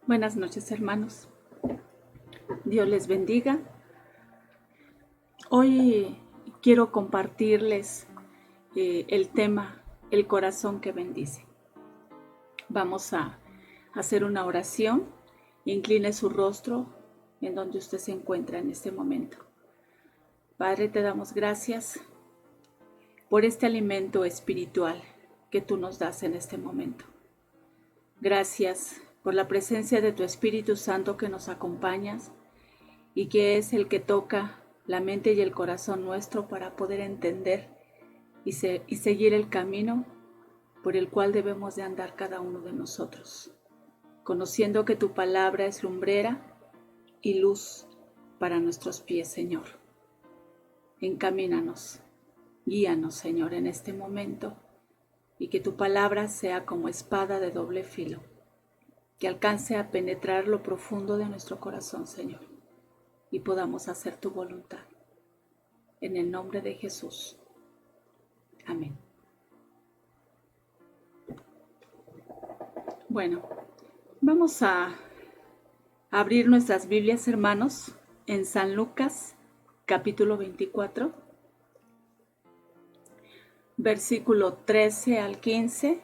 Buenas noches, hermanos. Dios les bendiga. Hoy quiero compartirles el tema, el corazón que bendice. Vamos a hacer una oración. Incline su rostro en donde usted se encuentra en este momento. Padre, te damos gracias por este alimento espiritual que tú nos das en este momento. Gracias por la presencia de tu Espíritu Santo que nos acompañas y que es el que toca la mente y el corazón nuestro para poder entender y seguir el camino por el cual debemos de andar cada uno de nosotros, conociendo que tu palabra es lumbrera y luz para nuestros pies, Señor. Encamínanos, guíanos, Señor, en este momento, y que tu palabra sea como espada de doble filo, que alcance a penetrar lo profundo de nuestro corazón, Señor, y podamos hacer tu voluntad. En el nombre de Jesús. Amén. Bueno, vamos a abrir nuestras Biblias, hermanos, en San Lucas, capítulo 24, versículo 13 al 15.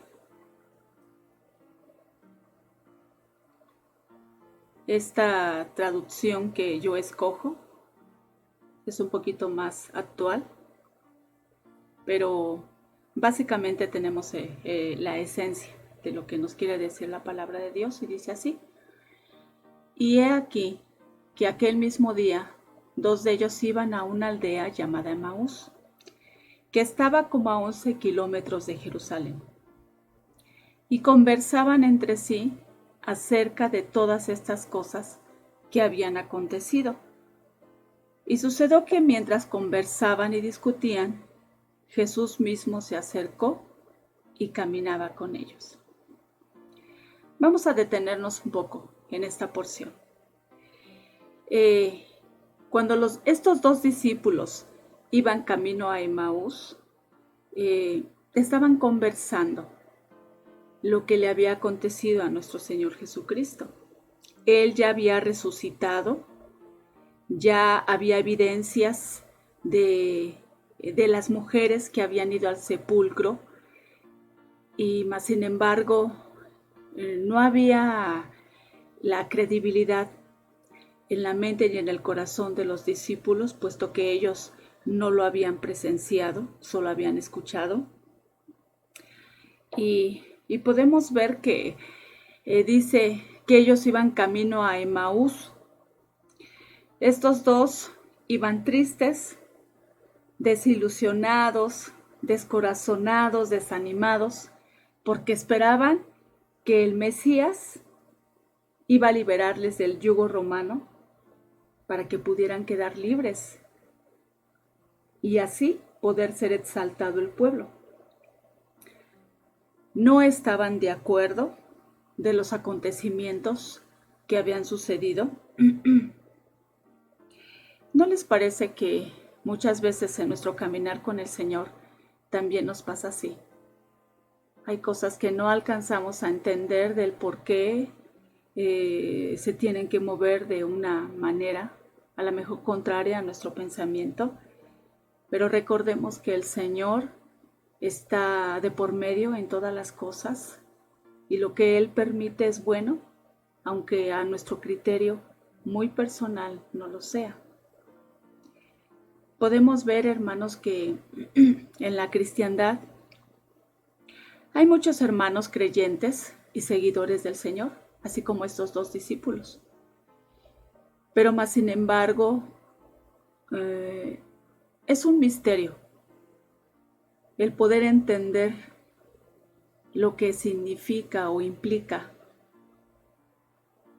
Esta traducción que yo escojo es un poquito más actual, pero básicamente tenemos la esencia de lo que nos quiere decir la palabra de Dios, y dice así: Y he aquí que aquel mismo día 2 de ellos iban a una aldea llamada Emaús, que estaba como a 11 kilómetros de Jerusalén, y conversaban entre sí acerca de todas estas cosas que habían acontecido. Y sucedió que mientras conversaban y discutían, Jesús mismo se acercó y caminaba con ellos. Vamos a detenernos un poco en esta porción. Cuando estos 2 discípulos iban camino a Emaús, estaban conversando lo que le había acontecido a nuestro Señor Jesucristo. Él ya había resucitado, ya había evidencias de las mujeres que habían ido al sepulcro, y más sin embargo no había la credibilidad en la mente y en el corazón de los discípulos, puesto que ellos no lo habían presenciado, solo habían escuchado. Y podemos ver que dice que ellos iban camino a Emaús. Estos 2 iban tristes, desilusionados, descorazonados, desanimados, porque esperaban que el Mesías iba a liberarles del yugo romano para que pudieran quedar libres y así poder ser exaltado el pueblo. No estaban de acuerdo de los acontecimientos que habían sucedido. ¿No les parece que muchas veces en nuestro caminar con el Señor también nos pasa así? Hay cosas que no alcanzamos a entender del por qué se tienen que mover de una manera, a lo mejor contraria a nuestro pensamiento, pero recordemos que el Señor está de por medio en todas las cosas, y lo que Él permite es bueno, aunque a nuestro criterio muy personal no lo sea. Podemos ver, hermanos, que en la cristiandad hay muchos hermanos creyentes y seguidores del Señor, así como estos 2 discípulos. Pero más sin embargo, es un misterio el poder entender lo que significa o implica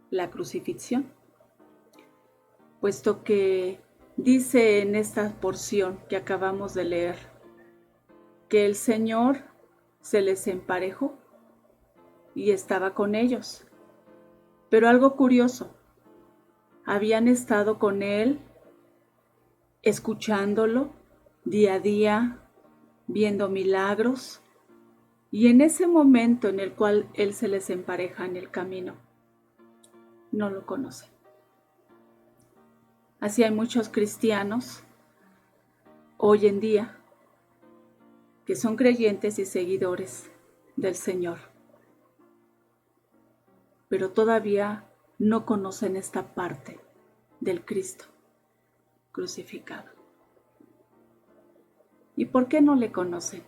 la crucifixión, puesto que dice en esta porción que acabamos de leer que el Señor se les emparejó y estaba con ellos. Pero algo curioso, habían estado con Él, escuchándolo día a día, viendo milagros, y en ese momento en el cual Él se les empareja en el camino, no lo conocen. Así hay muchos cristianos hoy en día que son creyentes y seguidores del Señor, pero todavía no conocen esta parte del Cristo crucificado. ¿Y por qué no le conocen?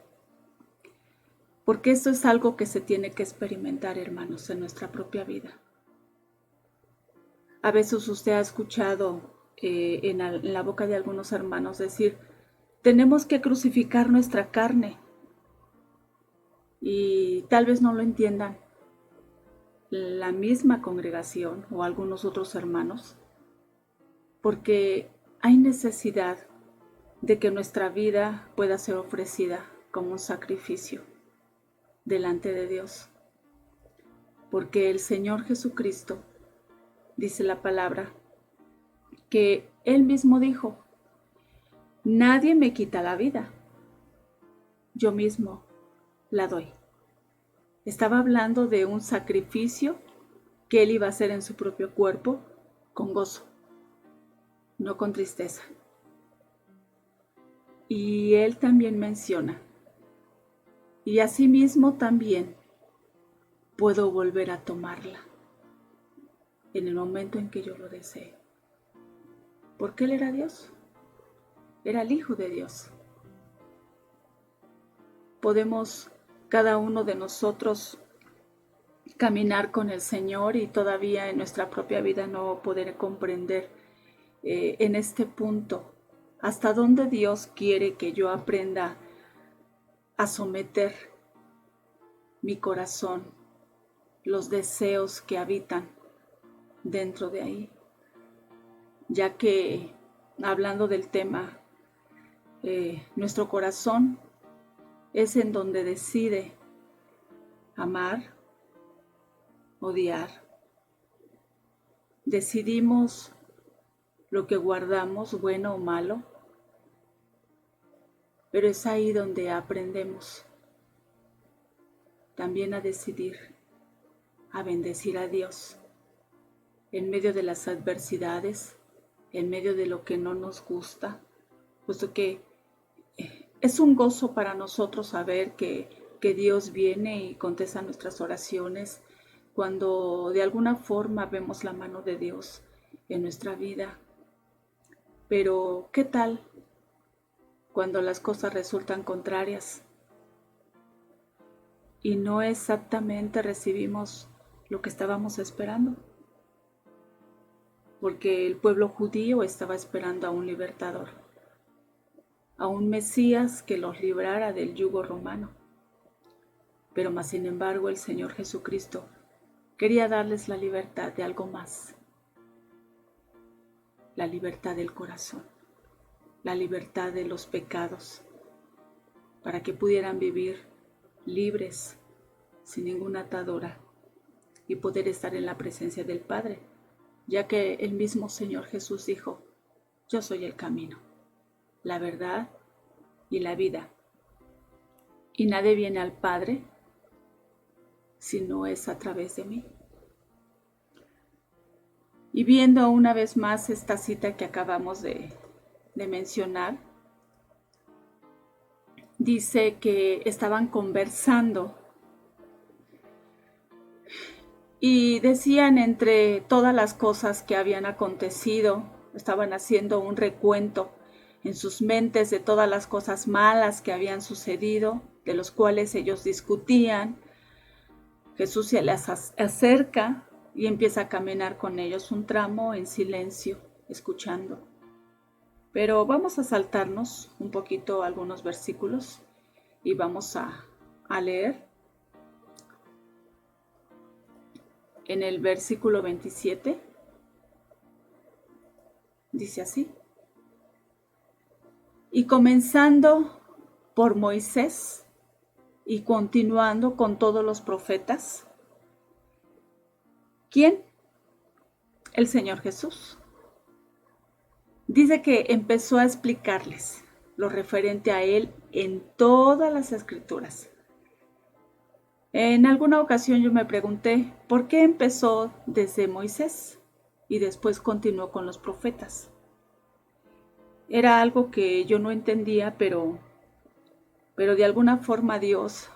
Porque esto es algo que se tiene que experimentar, hermanos, en nuestra propia vida. A veces usted ha escuchado en la boca de algunos hermanos decir, tenemos que crucificar nuestra carne. Y tal vez no lo entiendan la misma congregación o algunos otros hermanos, porque hay necesidad de que nuestra vida pueda ser ofrecida como un sacrificio delante de Dios. Porque el Señor Jesucristo, dice la palabra, que Él mismo dijo, nadie me quita la vida, yo mismo la doy. Estaba hablando de un sacrificio que Él iba a hacer en su propio cuerpo con gozo, no con tristeza. Y Él también menciona, y asimismo también puedo volver a tomarla en el momento en que yo lo desee. Porque Él era Dios, era el Hijo de Dios. Podemos cada uno de nosotros caminar con el Señor y todavía en nuestra propia vida no poder comprender en este punto hasta dónde Dios quiere que yo aprenda a someter mi corazón, los deseos que habitan dentro de ahí, ya que hablando del tema, nuestro corazón es en donde decide amar, odiar. Decidimos lo que guardamos, bueno o malo, pero es ahí donde aprendemos también a decidir, a bendecir a Dios en medio de las adversidades, en medio de lo que no nos gusta, puesto que es un gozo para nosotros saber que Dios viene y contesta nuestras oraciones cuando de alguna forma vemos la mano de Dios en nuestra vida. Pero, ¿qué tal cuando las cosas resultan contrarias y no exactamente recibimos lo que estábamos esperando? Porque el pueblo judío estaba esperando a un libertador, a un Mesías que los librara del yugo romano. Pero más sin embargo el Señor Jesucristo quería darles la libertad de algo más, la libertad del corazón, la libertad de los pecados, para que pudieran vivir libres, sin ninguna atadura, y poder estar en la presencia del Padre, ya que el mismo Señor Jesús dijo, yo soy el camino, la verdad y la vida, y nadie viene al Padre si no es a través de mí. Y viendo una vez más esta cita que acabamos de mencionar, dice que estaban conversando y decían entre todas las cosas que habían acontecido, estaban haciendo un recuento en sus mentes de todas las cosas malas que habían sucedido, de los cuales ellos discutían. Jesús se les acerca y empieza a caminar con ellos un tramo en silencio, escuchando. Pero vamos a saltarnos un poquito algunos versículos y vamos a leer. En el versículo 27 dice así: y comenzando por Moisés y continuando con todos los profetas. ¿Quién? El Señor Jesús. Dice que empezó a explicarles lo referente a Él en todas las Escrituras. En alguna ocasión yo me pregunté, ¿por qué empezó desde Moisés y después continuó con los profetas? Era algo que yo no entendía, pero de alguna forma Dios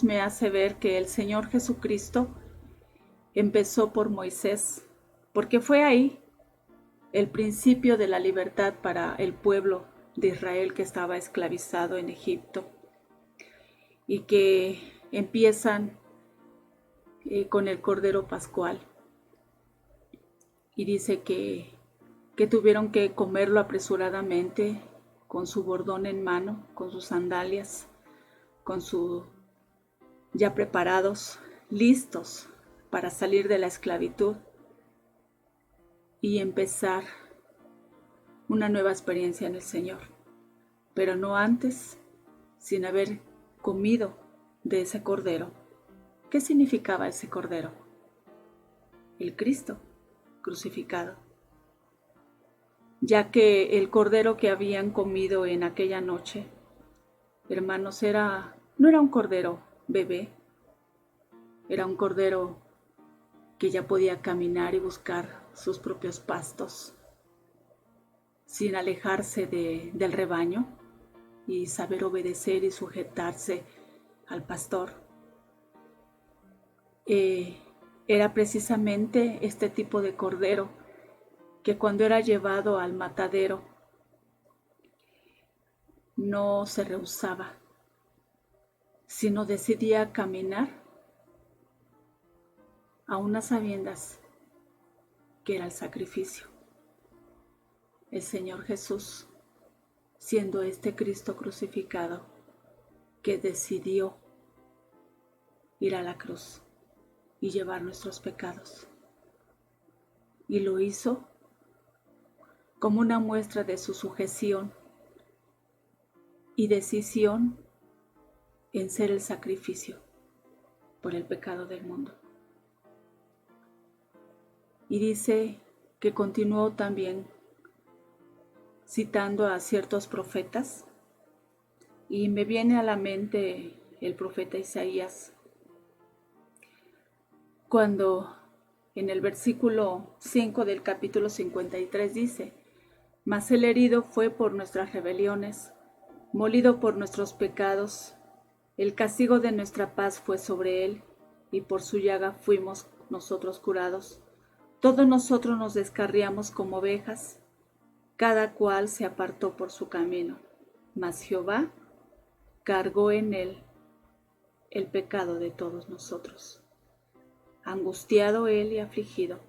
me hace ver que el Señor Jesucristo empezó por Moisés, porque fue ahí el principio de la libertad para el pueblo de Israel que estaba esclavizado en Egipto y que empiezan con el Cordero Pascual. Y dice que tuvieron que comerlo apresuradamente, con su bordón en mano, con sus sandalias, ya preparados, listos para salir de la esclavitud y empezar una nueva experiencia en el Señor. Pero no antes, sin haber comido de ese cordero. ¿Qué significaba ese cordero? El Cristo crucificado. Ya que el cordero que habían comido en aquella noche, hermanos, no era un cordero bebé, era un cordero que ya podía caminar y buscar sus propios pastos, sin alejarse del rebaño y saber obedecer y sujetarse al pastor. Era precisamente este tipo de cordero que cuando era llevado al matadero no se rehusaba, sino decidía caminar a unas sabiendas que era el sacrificio. El Señor Jesús, siendo este Cristo crucificado, que decidió ir a la cruz y llevar nuestros pecados. Y lo hizo como una muestra de su sujeción y decisión en ser el sacrificio por el pecado del mundo. Y dice que continuó también citando a ciertos profetas, y me viene a la mente el profeta Isaías, cuando en el versículo 5 del capítulo 53 dice: mas el herido fue por nuestras rebeliones, molido por nuestros pecados, el castigo de nuestra paz fue sobre él, y por su llaga fuimos nosotros curados. Todos nosotros nos descarriamos como ovejas, cada cual se apartó por su camino, mas Jehová cargó en él el pecado de todos nosotros. Angustiado él y afligido,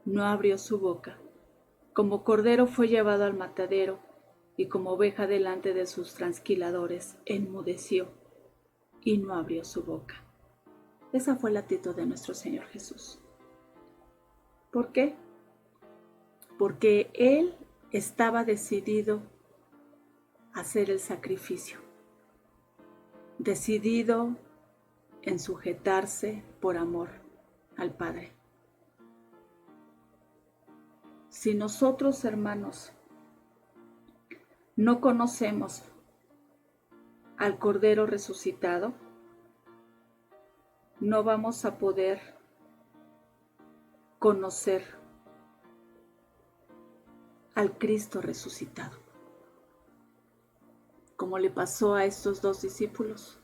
no abrió su boca. Como cordero fue llevado al matadero, y como oveja delante de sus trasquiladores, enmudeció y no abrió su boca. Esa fue la actitud de nuestro Señor Jesús. ¿Por qué? Porque Él estaba decidido a hacer el sacrificio, decidido en sujetarse por amor al Padre. Si nosotros, hermanos, no conocemos al Cordero resucitado, no vamos a poder conocer al Cristo resucitado, como le pasó a estos dos discípulos.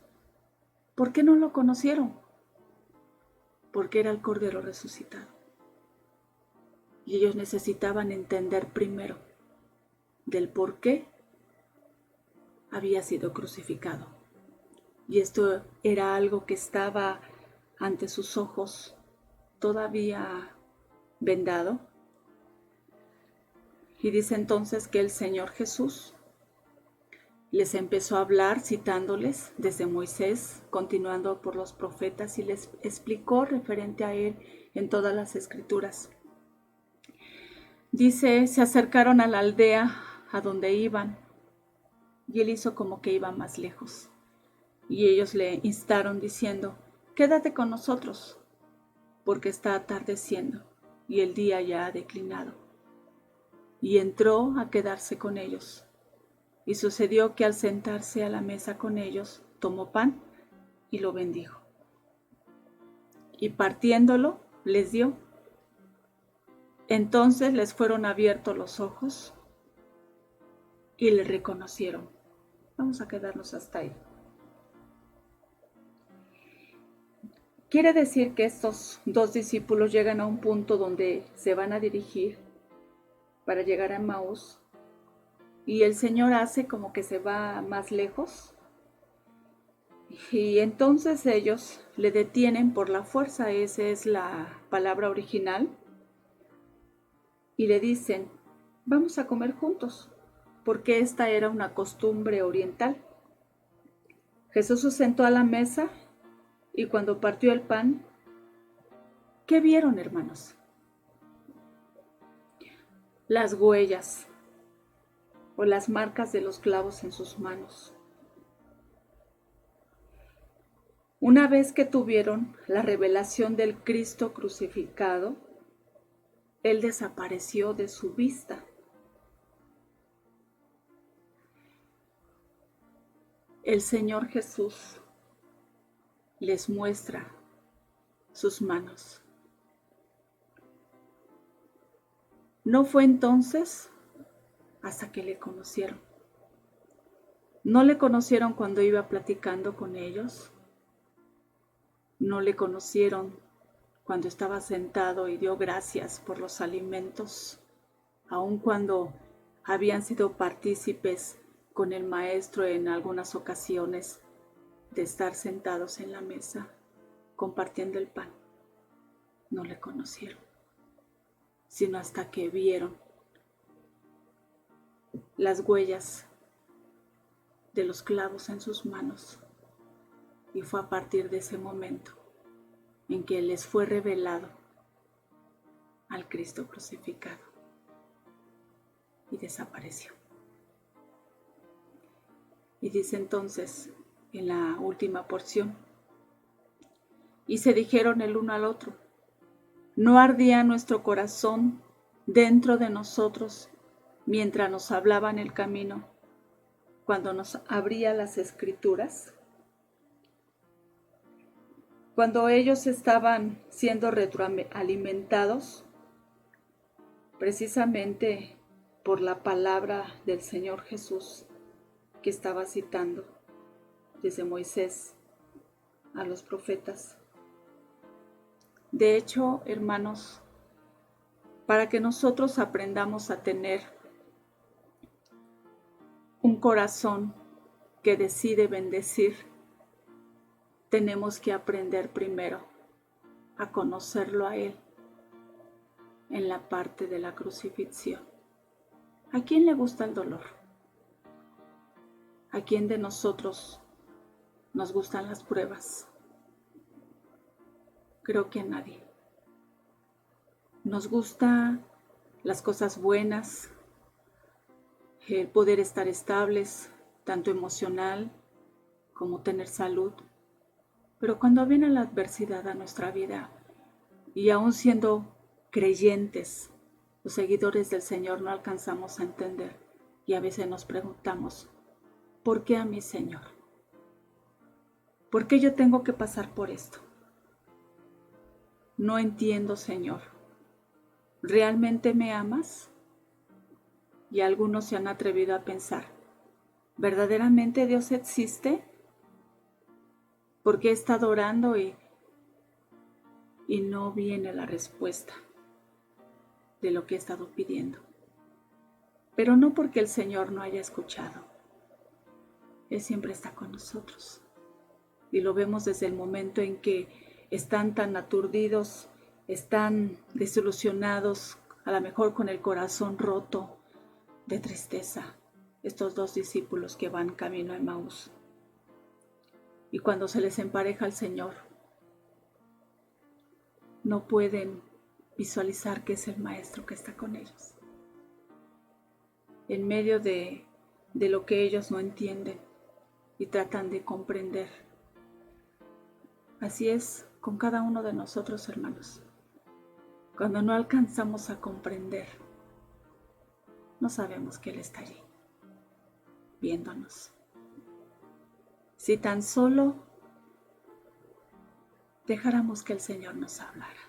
¿Por qué no lo conocieron? Porque era el Cordero resucitado. Y ellos necesitaban entender primero del por qué había sido crucificado. Y esto era algo que estaba ante sus ojos todavía vendado. Y dice entonces que el Señor Jesús les empezó a hablar citándoles desde Moisés, continuando por los profetas, y les explicó referente a él en todas las escrituras. Dice, se acercaron a la aldea a donde iban, y él hizo como que iba más lejos. Y ellos le instaron diciendo, quédate con nosotros, porque está atardeciendo y el día ya ha declinado. Y entró a quedarse con ellos. Y sucedió que al sentarse a la mesa con ellos, tomó pan y lo bendijo. y partiéndolo les dio. Entonces les fueron abiertos los ojos y le reconocieron. Vamos a quedarnos hasta ahí. Quiere decir que estos dos discípulos llegan a un punto donde se van a dirigir para llegar a Emaús y el Señor hace como que se va más lejos y entonces ellos le detienen por la fuerza, esa es la palabra original, y le dicen, vamos a comer juntos, porque esta era una costumbre oriental. Jesús se sentó a la mesa y cuando partió el pan, ¿qué vieron, hermanos? Las huellas o las marcas de los clavos en sus manos. Una vez que tuvieron la revelación del Cristo crucificado, Él desapareció de su vista. El Señor Jesús les muestra sus manos. No fue entonces hasta que le conocieron. No le conocieron cuando iba platicando con ellos. No le conocieron cuando estaba sentado y dio gracias por los alimentos, aun cuando habían sido partícipes con el Maestro en algunas ocasiones de estar sentados en la mesa compartiendo el pan. No le conocieron, sino hasta que vieron las huellas de los clavos en sus manos. Y fue a partir de ese momento en que les fue revelado al Cristo crucificado y desapareció. Y dice entonces en la última porción, y se dijeron el uno al otro, ¿no ardía nuestro corazón dentro de nosotros mientras nos hablaba en el camino, cuando nos abría las Escrituras? Cuando ellos estaban siendo retroalimentados, precisamente por la palabra del Señor Jesús que estaba citando desde Moisés a los profetas. De hecho, hermanos, para que nosotros aprendamos a tener un corazón que decide bendecir, tenemos que aprender primero a conocerlo a Él en la parte de la crucifixión. ¿A quién le gusta el dolor? ¿A quién de nosotros nos gustan las pruebas? Creo que a nadie. Nos gustan las cosas buenas, el poder estar estables, tanto emocional como tener salud. Pero cuando viene la adversidad a nuestra vida, y aún siendo creyentes, los seguidores del Señor, no alcanzamos a entender. Y a veces nos preguntamos, ¿por qué a mí, Señor? ¿Por qué yo tengo que pasar por esto? No entiendo, Señor. ¿Realmente me amas? Y algunos se han atrevido a pensar, ¿verdaderamente Dios existe? Porque he estado orando y no viene la respuesta de lo que he estado pidiendo. Pero no porque el Señor no haya escuchado. Él siempre está con nosotros. Y lo vemos desde el momento en que están tan aturdidos, están desilusionados, a lo mejor con el corazón roto de tristeza, estos dos discípulos que van camino a Emaús. Y cuando se les empareja el Señor, no pueden visualizar que es el Maestro que está con ellos. En medio de lo que ellos no entienden y tratan de comprender. Así es con cada uno de nosotros, hermanos. Cuando no alcanzamos a comprender, no sabemos que Él está allí, viéndonos. Si tan solo dejáramos que el Señor nos hablara.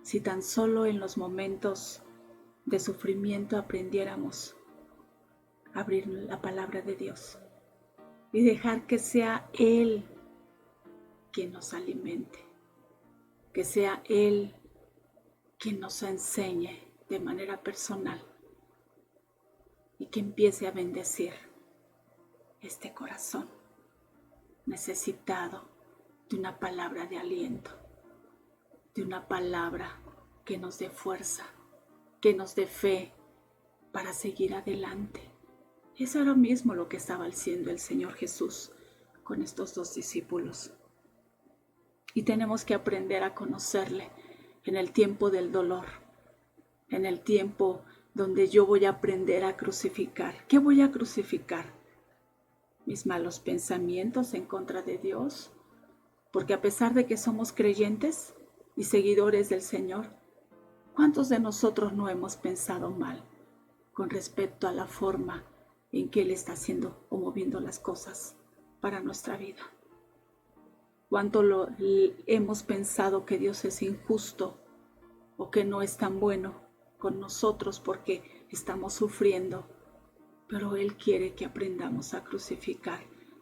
Si tan solo en los momentos de sufrimiento aprendiéramos a abrir la palabra de Dios y dejar que sea Él quien nos alimente, que sea Él quien nos enseñe de manera personal y que empiece a bendecir este corazón necesitado de una palabra de aliento, de una palabra que nos dé fuerza, que nos dé fe para seguir adelante. Eso era lo mismo lo que estaba haciendo el Señor Jesús con estos 2 discípulos. Y tenemos que aprender a conocerle en el tiempo del dolor, en el tiempo donde yo voy a aprender a crucificar. ¿Qué voy a crucificar? ¿Mis malos pensamientos en contra de Dios? Porque a pesar de que somos creyentes y seguidores del Señor, ¿cuántos de nosotros no hemos pensado mal con respecto a la forma en que Él está haciendo o moviendo las cosas para nuestra vida? ¿Cuánto hemos pensado que Dios es injusto o que no es tan bueno con nosotros porque estamos sufriendo? Pero Él quiere que aprendamos a crucificar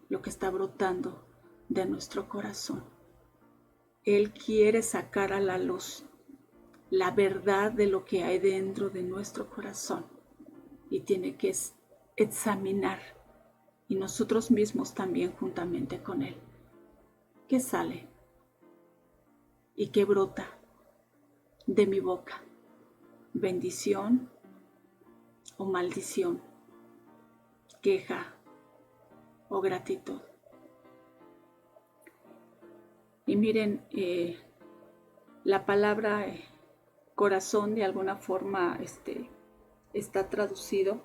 lo que está brotando de nuestro corazón. Él quiere sacar a la luz la verdad de lo que hay dentro de nuestro corazón y tiene que examinar, y nosotros mismos también juntamente con Él. ¿Qué sale y qué brota de mi boca? ¿Bendición o maldición? ¿Queja o gratitud? Y miren, la palabra corazón de alguna forma está traducido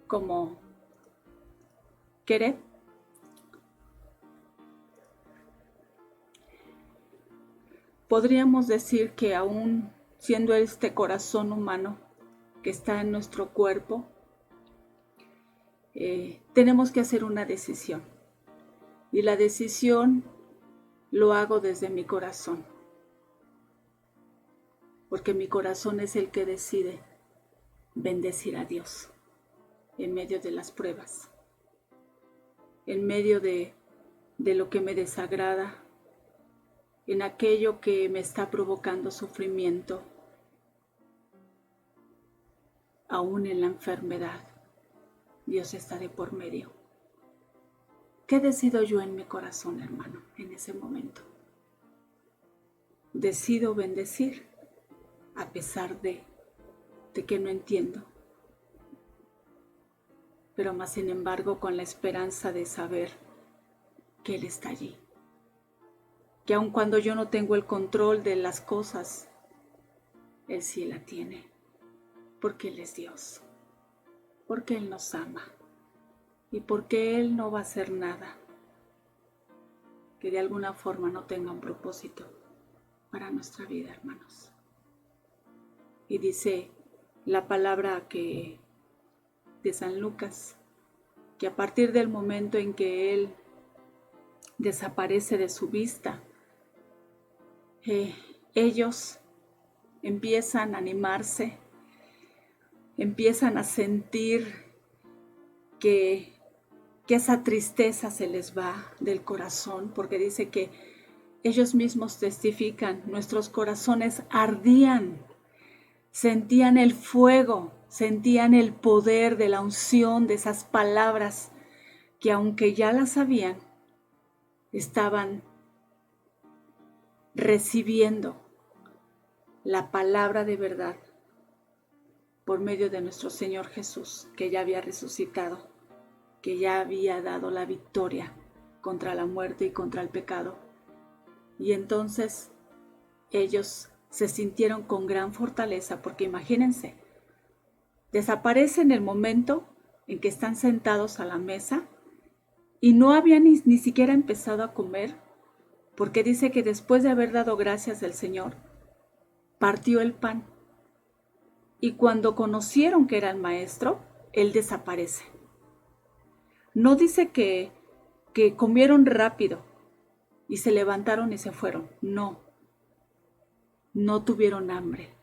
como querer. Podríamos decir que aún siendo este corazón humano que está en nuestro cuerpo, tenemos que hacer una decisión. Y la decisión lo hago desde mi corazón. Porque mi corazón es el que decide bendecir a Dios en medio de las pruebas, en medio de lo que me desagrada, en aquello que me está provocando sufrimiento, aún en la enfermedad. Dios está de por medio. ¿Qué decido yo en mi corazón, hermano, en ese momento? Decido bendecir a pesar de que no entiendo, pero más sin embargo con la esperanza de saber que Él está allí, que aun cuando yo no tengo el control de las cosas, Él sí la tiene, porque Él es Dios, porque Él nos ama y porque Él no va a hacer nada que de alguna forma no tenga un propósito para nuestra vida, hermanos. Y dice la palabra de San Lucas, que a partir del momento en que Él desaparece de su vista, ellos empiezan a animarse, empiezan a sentir que esa tristeza se les va del corazón, porque dice que ellos mismos testifican, nuestros corazones ardían, sentían el fuego, sentían el poder de la unción de esas palabras que aunque ya las sabían, estaban recibiendo la palabra de verdad por medio de nuestro Señor Jesús, que ya había resucitado, que ya había dado la victoria contra la muerte y contra el pecado. Y entonces ellos se sintieron con gran fortaleza, porque imagínense, desaparece en el momento en que están sentados a la mesa y no habían ni siquiera empezado a comer, porque dice que después de haber dado gracias al Señor, partió el pan. Y cuando conocieron que era el maestro, Él desaparece. No dice que que comieron rápido y se levantaron y se fueron. No tuvieron hambre.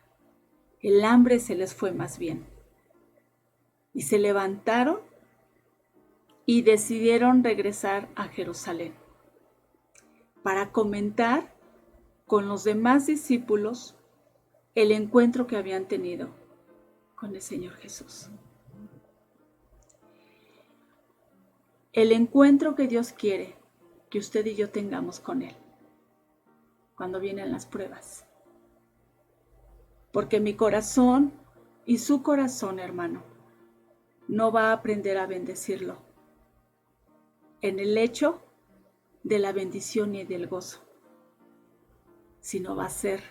El hambre se les fue más bien. Y se levantaron y decidieron regresar a Jerusalén para comentar con los demás discípulos el encuentro que habían tenido con el Señor Jesús. El encuentro que Dios quiere que usted y yo tengamos con Él cuando vienen las pruebas. Porque mi corazón y su corazón, hermano, no va a aprender a bendecirlo en el hecho de la bendición y del gozo, sino va a ser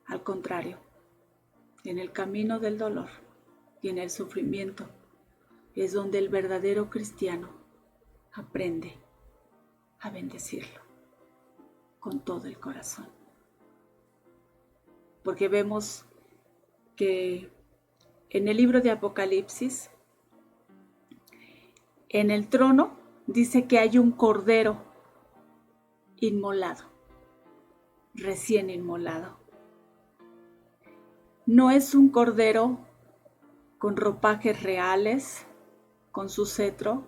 al contrario, en el camino del dolor y en el sufrimiento es donde el verdadero cristiano aprende a bendecirlo con todo el corazón. Porque vemos que en el libro de Apocalipsis, en el trono dice que hay un cordero inmolado, recién inmolado. No es un cordero con ropajes reales, con su cetro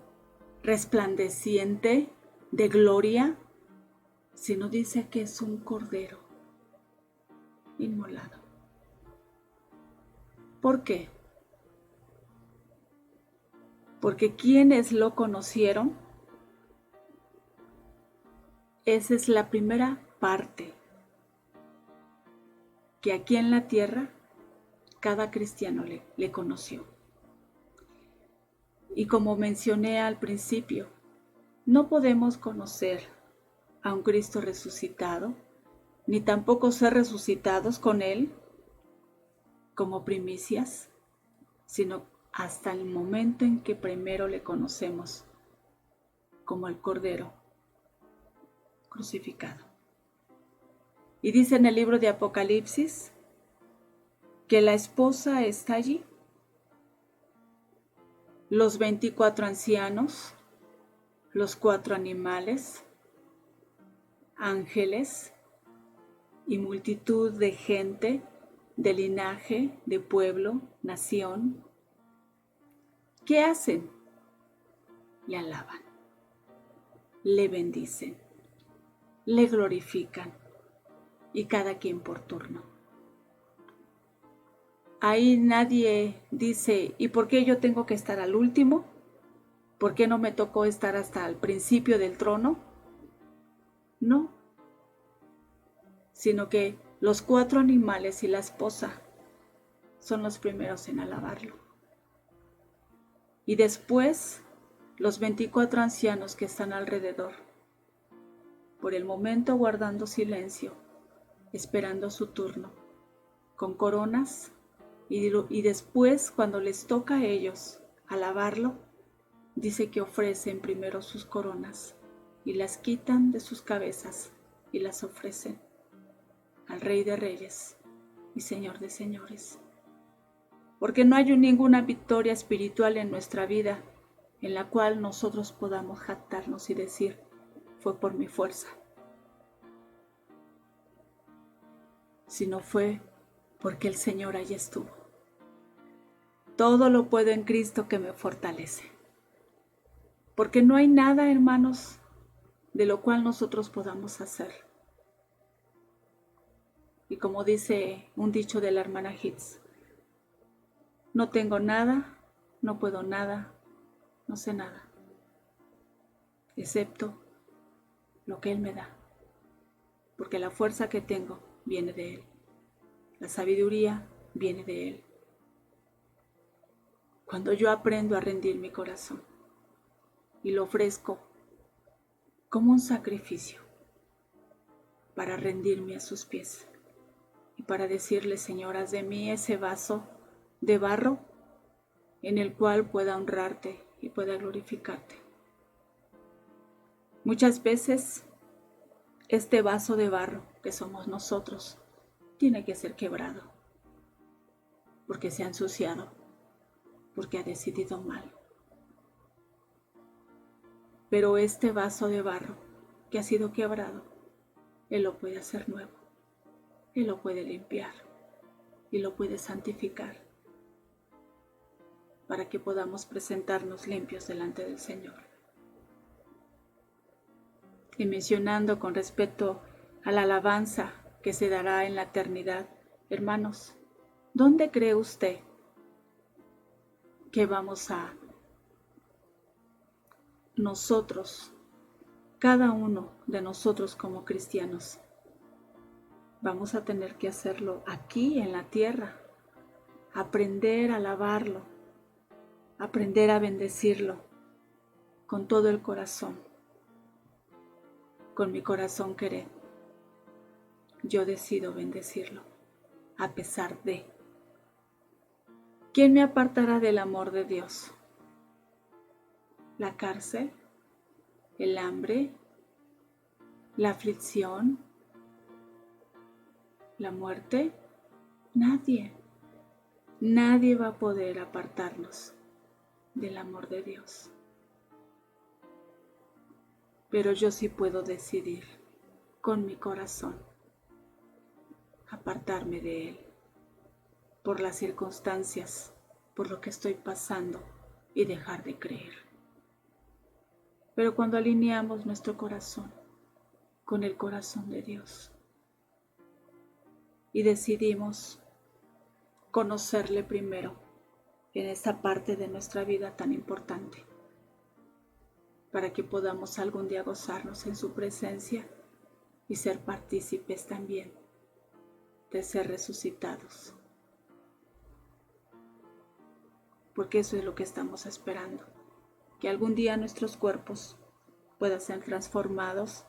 resplandeciente de gloria, sino dice que es un cordero inmolado. ¿Por qué? Porque quienes lo conocieron, esa es la primera parte que aquí en la tierra cada cristiano le conoció. Y como mencioné al principio, no podemos conocer a un Cristo resucitado, ni tampoco ser resucitados con Él como primicias, sino hasta el momento en que primero le conocemos como el Cordero crucificado. Y dice en el libro de Apocalipsis que la esposa está allí, los 24 ancianos, los 4 animales, ángeles y multitud de gente, de linaje, de pueblo, nación. ¿Qué hacen? Le alaban, le bendicen, le glorifican y cada quien por turno. Ahí nadie dice, ¿y por qué yo tengo que estar al último? ¿Por qué no me tocó estar hasta el principio del trono? No, sino que los 4 animales y la esposa son los primeros en alabarlo. Y después los 24 ancianos que están alrededor, por el momento guardando silencio, esperando su turno, con coronas, y después cuando les toca a ellos alabarlo, dice que ofrecen primero sus coronas y las quitan de sus cabezas y las ofrecen al Rey de Reyes y Señor de Señores. Porque no hay ninguna victoria espiritual en nuestra vida en la cual nosotros podamos jactarnos y decir, fue por mi fuerza, sino fue porque el Señor allí estuvo. Todo lo puedo en Cristo que me fortalece. Porque no hay nada, hermanos, de lo cual nosotros podamos hacer. Y como dice un dicho de la hermana Hitz, no tengo nada, no puedo nada, no sé nada, excepto lo que Él me da. Porque la fuerza que tengo viene de Él. La sabiduría viene de Él. Cuando yo aprendo a rendir mi corazón y lo ofrezco como un sacrificio para rendirme a sus pies y para decirle, Señor, haz de mí ese vaso de barro en el cual pueda honrarte y pueda glorificarte. Muchas veces este vaso de barro que somos nosotros tiene que ser quebrado porque se ha ensuciado, porque ha decidido mal. Pero este vaso de barro que ha sido quebrado, Él lo puede hacer nuevo. Él lo puede limpiar y lo puede santificar para que podamos presentarnos limpios delante del Señor. Y mencionando con respecto a la alabanza que se dará en la eternidad, hermanos, ¿dónde cree usted que vamos a nosotros, cada uno de nosotros como cristianos, vamos a tener que hacerlo aquí en la tierra, aprender a alabarlo, aprender a bendecirlo con todo el corazón, con mi corazón querer? Yo decido bendecirlo a pesar de. ¿Quién me apartará del amor de Dios? ¿La cárcel? ¿El hambre? ¿La aflicción? ¿La muerte? Nadie. Nadie va a poder apartarnos del amor de Dios. Pero yo sí puedo decidir con mi corazón apartarme de Él por las circunstancias, por lo que estoy pasando y dejar de creer. Pero cuando alineamos nuestro corazón con el corazón de Dios y decidimos conocerle primero en esta parte de nuestra vida tan importante, para que podamos algún día gozarnos en su presencia y ser partícipes también de ser resucitados. Porque eso es lo que estamos esperando, que algún día nuestros cuerpos puedan ser transformados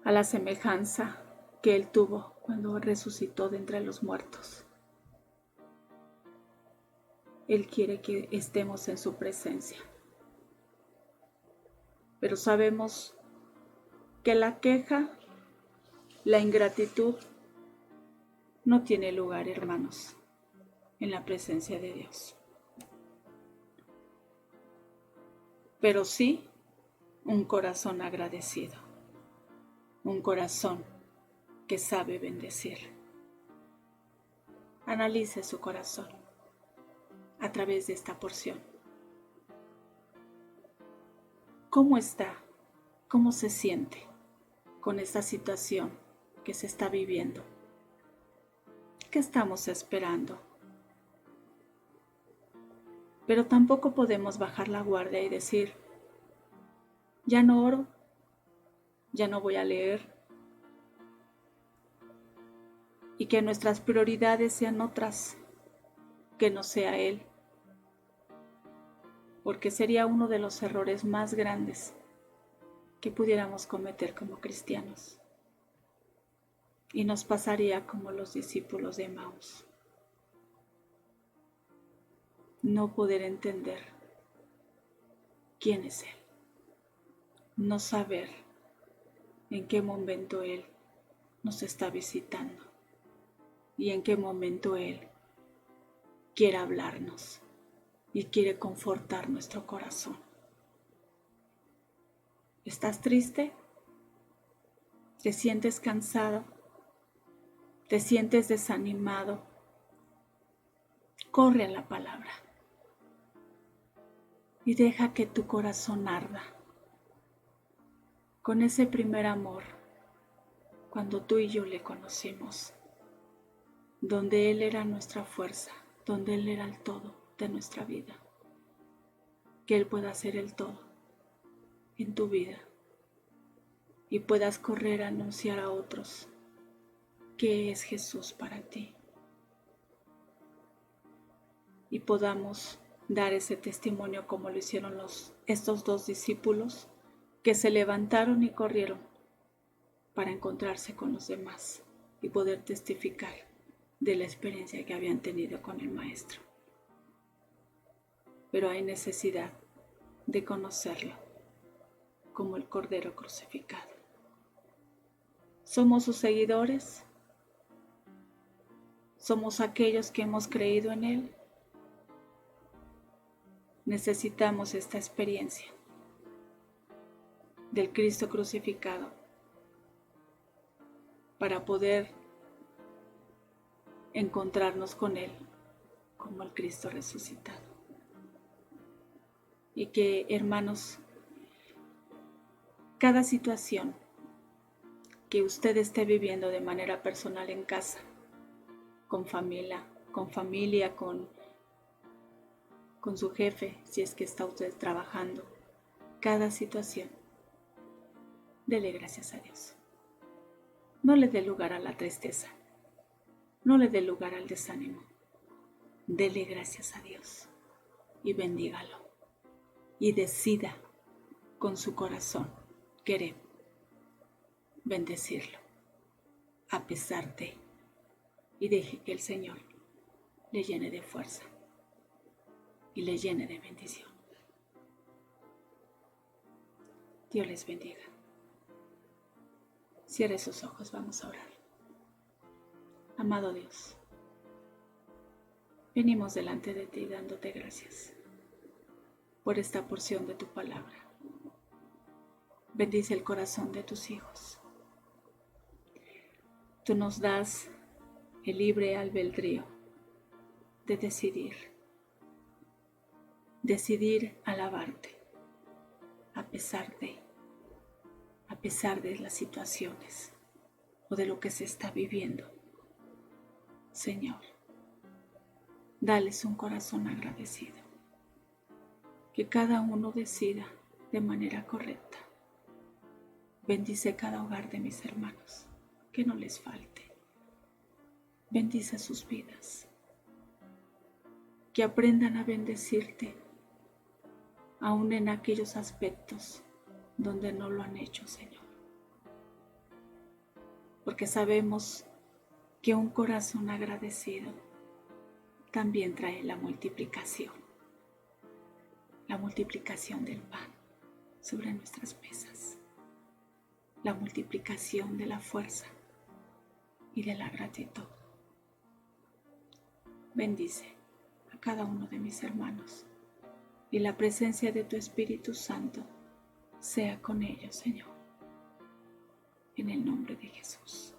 a la semejanza que Él tuvo cuando resucitó de entre los muertos. Él quiere que estemos en su presencia. Pero sabemos que la queja, la ingratitud, no tiene lugar, hermanos, en la presencia de Dios. Pero sí un corazón agradecido, un corazón que sabe bendecir. Analice su corazón a través de esta porción. ¿Cómo está? ¿Cómo se siente con esta situación que se está viviendo? ¿Qué estamos esperando? Pero tampoco podemos bajar la guardia y decir, ya no oro, ya no voy a leer, y que nuestras prioridades sean otras, que no sea Él, porque sería uno de los errores más grandes que pudiéramos cometer como cristianos, y nos pasaría como los discípulos de Emaús. No poder entender quién es Él, no saber en qué momento Él nos está visitando y en qué momento Él quiere hablarnos y quiere confortar nuestro corazón. ¿Estás triste? ¿Te sientes cansado? ¿Te sientes desanimado? Corre a la palabra y deja que tu corazón arda con ese primer amor cuando tú y yo le conocimos, donde Él era nuestra fuerza, donde Él era el todo de nuestra vida. Que Él pueda ser el todo en tu vida y puedas correr a anunciar a otros qué es Jesús para ti, y podamos dar ese testimonio como lo hicieron estos dos discípulos que se levantaron y corrieron para encontrarse con los demás y poder testificar de la experiencia que habían tenido con el Maestro. Pero hay necesidad de conocerlo como el Cordero crucificado. ¿Somos sus seguidores? ¿Somos aquellos que hemos creído en Él? Necesitamos esta experiencia del Cristo crucificado para poder encontrarnos con Él como el Cristo resucitado. Y que, hermanos, cada situación que usted esté viviendo de manera personal en casa, con familia, con su jefe, si es que está usted trabajando, cada situación, dele gracias a Dios. No le dé lugar a la tristeza, no le dé lugar al desánimo. Dele gracias a Dios y bendígalo y decida con su corazón querer bendecirlo a pesar de, y deje que el Señor le llene de fuerza y le llene de bendición. Dios les bendiga. Cierre sus ojos, vamos a orar. Amado Dios, venimos delante de ti dándote gracias por esta porción de tu palabra. Bendice el corazón de tus hijos. Tú nos das el libre albedrío de decidir alabarte a pesar de las situaciones o de lo que se está viviendo. Señor, dales un corazón agradecido, que cada uno decida de manera correcta. Bendice cada hogar de mis hermanos, que no les falte. Bendice sus vidas, que aprendan a bendecirte, aún en aquellos aspectos donde no lo han hecho, Señor. Porque sabemos que un corazón agradecido también trae la multiplicación del pan sobre nuestras mesas, la multiplicación de la fuerza y de la gratitud. Bendice a cada uno de mis hermanos y la presencia de tu Espíritu Santo sea con ellos, Señor, en el nombre de Jesús.